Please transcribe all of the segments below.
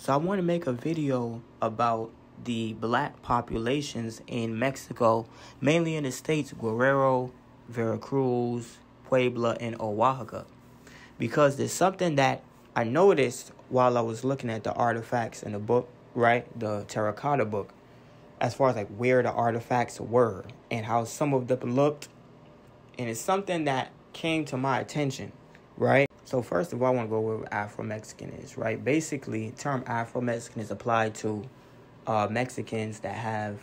So I want to make a video about the black populations in Mexico, mainly in the states Guerrero, Veracruz, Puebla, and Oaxaca. Because there's something that I noticed while I was looking at the artifacts in the book, right? The terracotta book, as far as like where the artifacts were and how some of them looked. And it's something that came to my attention, right? So first of all, I want to go over what Afro-Mexican is, right? Basically, the term Afro-Mexican is applied to Mexicans that have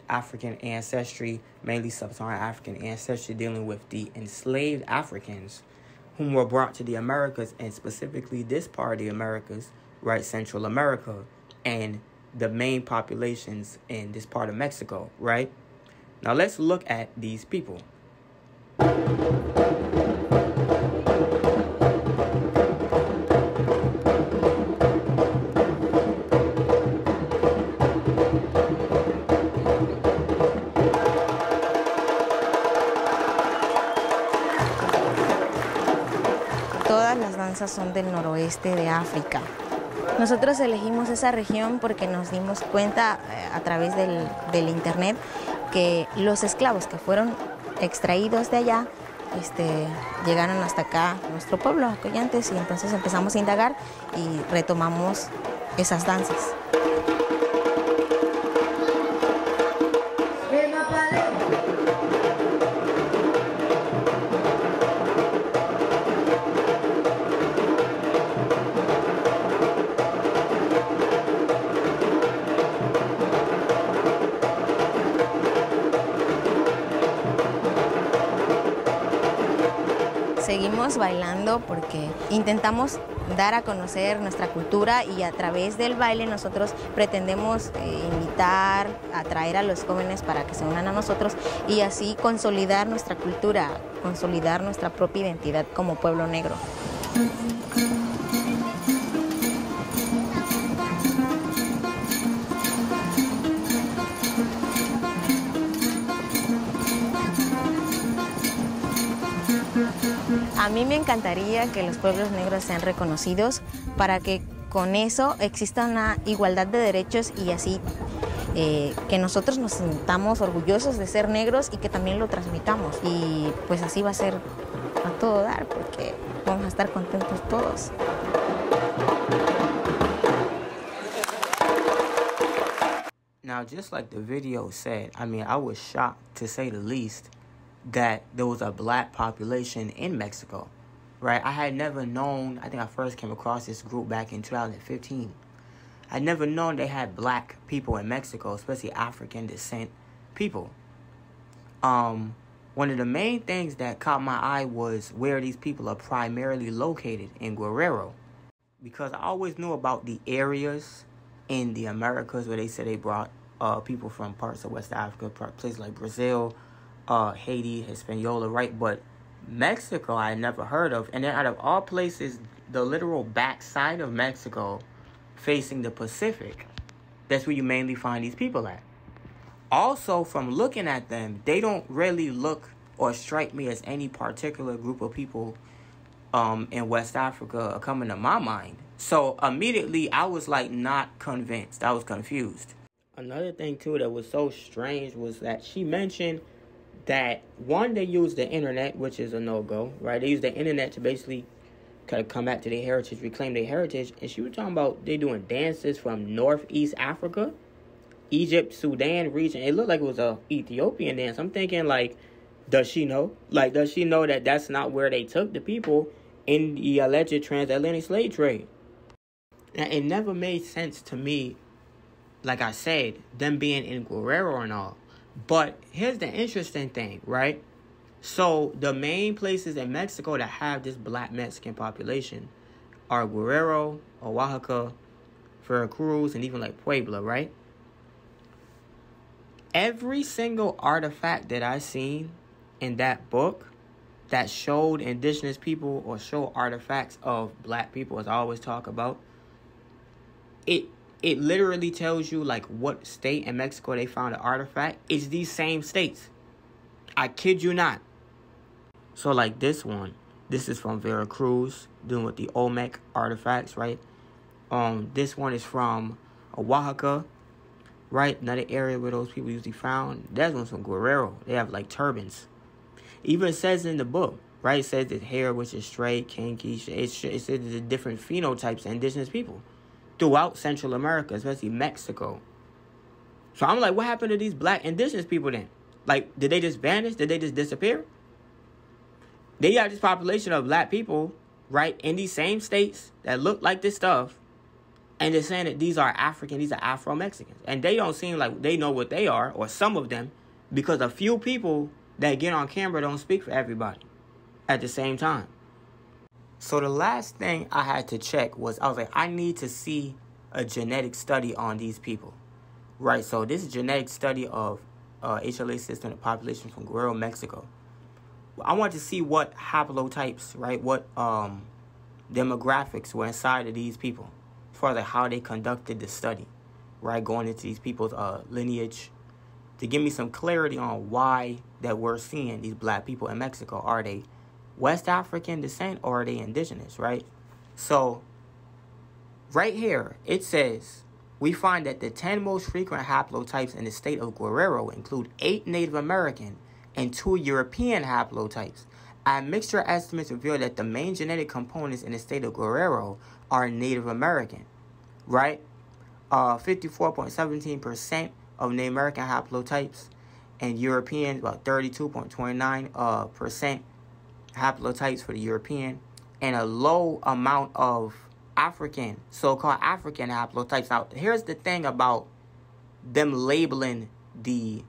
African ancestry, mainly sub-Saharan African ancestry, dealing with the enslaved Africans whom were brought to the Americas, and specifically this part of the Americas, right, Central America, and the main populations in this part of Mexico, right? Now let's look at these people. Todas las danzas son del noroeste de África. Nosotros elegimos esa región porque nos dimos cuenta a través del internet que los esclavos que fueron extraídos de allá llegaron hasta acá, nuestro pueblo, Acoyantes, y entonces empezamos a indagar y retomamos esas danzas. Seguimos bailando porque intentamos dar a conocer nuestra cultura y a través del baile nosotros pretendemos invitar, atraer a los jóvenes para que se unan a nosotros y así consolidar nuestra cultura, consolidar nuestra propia identidad como pueblo negro. A mí me encantaría que los pueblos negros sean reconocidos para que con eso exista una igualdad de derechos y así que nosotros nos sintamos orgullosos de ser negros y que también lo transmitamos. Y pues así va a ser a todo dar porque vamos a estar contentos todos. Now, just like the video said, I mean, I was shocked, to say the least, that there was a black population in Mexico, right? I had never known, I think I first came across this group back in 2015. I'd never known they had black people in Mexico, especially African descent people. One of the main things that caught my eye was where these people are primarily located in Guerrero. Because I always knew about the areas in the Americas where they said they brought people from parts of West Africa, places like Brazil, Haiti, Hispaniola, right? But Mexico I had never heard of. And then out of all places, the literal backside of Mexico facing the Pacific, that's where you mainly find these people at. Also, from looking at them, they don't really look or strike me as any particular group of people in West Africa coming to my mind. So immediately I was like not convinced. I was confused. Another thing too that was so strange was that she mentioned that, one, they use the internet, which is a no-go, right? They use the internet to basically kind of come back to their heritage, reclaim their heritage. And she was talking about they doing dances from Northeast Africa, Egypt, Sudan region. It looked like it was a Ethiopian dance. I'm thinking, like, does she know? Like, does she know that that's not where they took the people in the alleged transatlantic slave trade? Now, it never made sense to me, like I said, them being in Guerrero and all. But here's the interesting thing, right? So the main places in Mexico that have this black Mexican population are Guerrero, Oaxaca, Veracruz, and even like Puebla, right? Every single artifact that I seen in that book that showed indigenous people or show artifacts of black people, as I always talk about, it literally tells you like what state in Mexico they found the artifact. It's these same states. I kid you not. So like this one, this is from Veracruz, dealing with the Olmec artifacts, right? This one is from Oaxaca, right? Another area where those people usually found. That one's from Guerrero. They have like turbans. Even says in the book, right? It says that hair, which is straight, kinky. It says the different phenotypes of indigenous people throughout Central America, especially Mexico. So I'm like, what happened to these black indigenous people then? Like, did they just vanish? Did they just disappear? They got this population of black people, right, in these same states that look like this stuff. And they're saying that these are African, these are Afro-Mexicans. And they don't seem like they know what they are, or some of them, because a few people that get on camera don't speak for everybody at the same time. So the last thing I had to check was, I was like, I need to see a genetic study on these people. Right, so this is a genetic study of HLA system and population from Guerrero, Mexico. I want to see what haplotypes, right, what demographics were inside of these people, as far as like how they conducted the study, right, going into these people's lineage, to give me some clarity on why that we're seeing these black people in Mexico. Are they West African descent or are they indigenous, right? So right here, it says, we find that the 10 most frequent haplotypes in the state of Guerrero include 8 Native American and 2 European haplotypes. Our mixture estimates reveal that the main genetic components in the state of Guerrero are Native American, right? 54.17% of Native American haplotypes, and European, about 32.29% haplotypes for the European, and a low amount of African, so-called African haplotypes. Now, here's the thing about them labeling the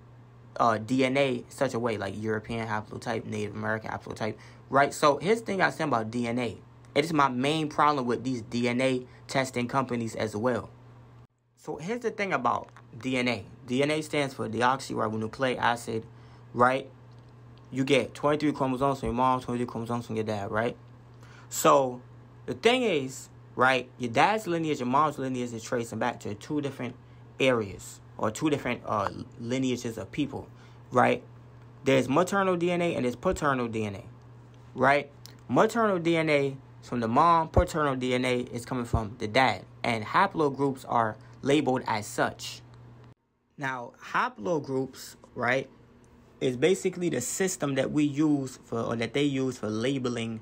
DNA such a way, like European haplotype, Native American haplotype, right? So here's the thing I said about DNA. It is my main problem with these DNA testing companies as well. So here's the thing about DNA. DNA stands for deoxyribonucleic acid, right? You get 23 chromosomes from your mom, 23 chromosomes from your dad, right? So the thing is, right, your dad's lineage, your mom's lineage is tracing back to 2 different areas, or 2 different lineages of people, right? There's maternal DNA and there's paternal DNA, right? Maternal DNA is from the mom, paternal DNA is coming from the dad, and haplogroups are labeled as such. Now, haplogroups, right, is basically the system that we use for, or that they use for labeling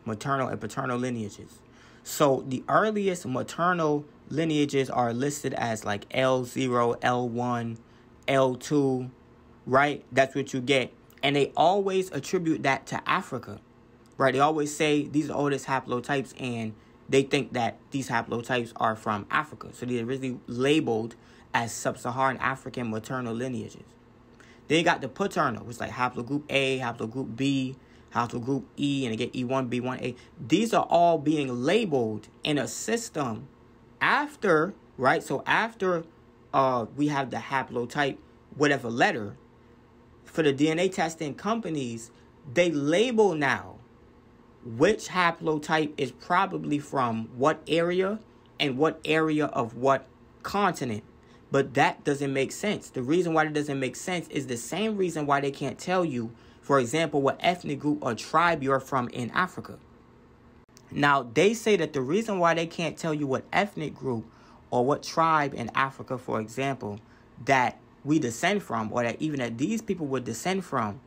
maternal and paternal lineages. So the earliest maternal lineages are listed as like L0, L1, L2, right? That's what you get. And they always attribute that to Africa, right? They always say these are oldest haplotypes, and they think that these haplotypes are from Africa. So they're really labeled as sub-Saharan African maternal lineages. They got the paternal, which is like haplogroup A, haplogroup B, haplogroup E, and they get E1, B1A. These are all being labeled in a system after, right? So after we have the haplotype, whatever letter, for the DNA testing companies, they label now which haplotype is probably from what area and what area of what continent. But that doesn't make sense. The reason why it doesn't make sense is the same reason why they can't tell you, for example, what ethnic group or tribe you're from in Africa. Now, they say that the reason why they can't tell you what ethnic group or what tribe in Africa, for example, that we descend from, or that even that these people would descend from,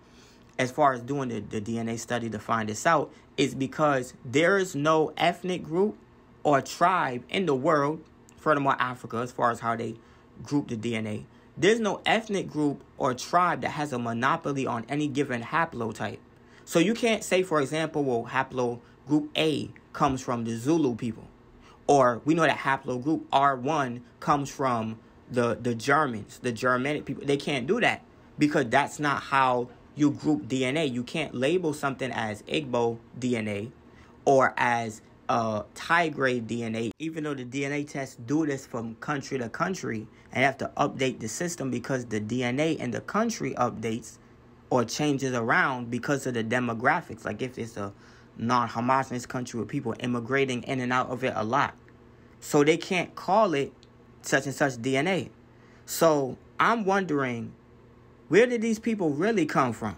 as far as doing the DNA study to find this out, is because there is no ethnic group or tribe in the world, furthermore Africa, as far as how they group the DNA, there's no ethnic group or tribe that has a monopoly on any given haplotype. So you can't say, for example, well, haplogroup A comes from the Zulu people, or we know that haplogroup R1 comes from the Germans, the Germanic people. They can't do that because that's not how you group DNA. You can't label something as Igbo DNA or as Tigray DNA, even though the DNA tests do this from country to country and have to update the system because the DNA in the country updates or changes around because of the demographics. Like if it's a non-homogenous country with people immigrating in and out of it a lot. So they can't call it such and such DNA. So I'm wondering, where did these people really come from?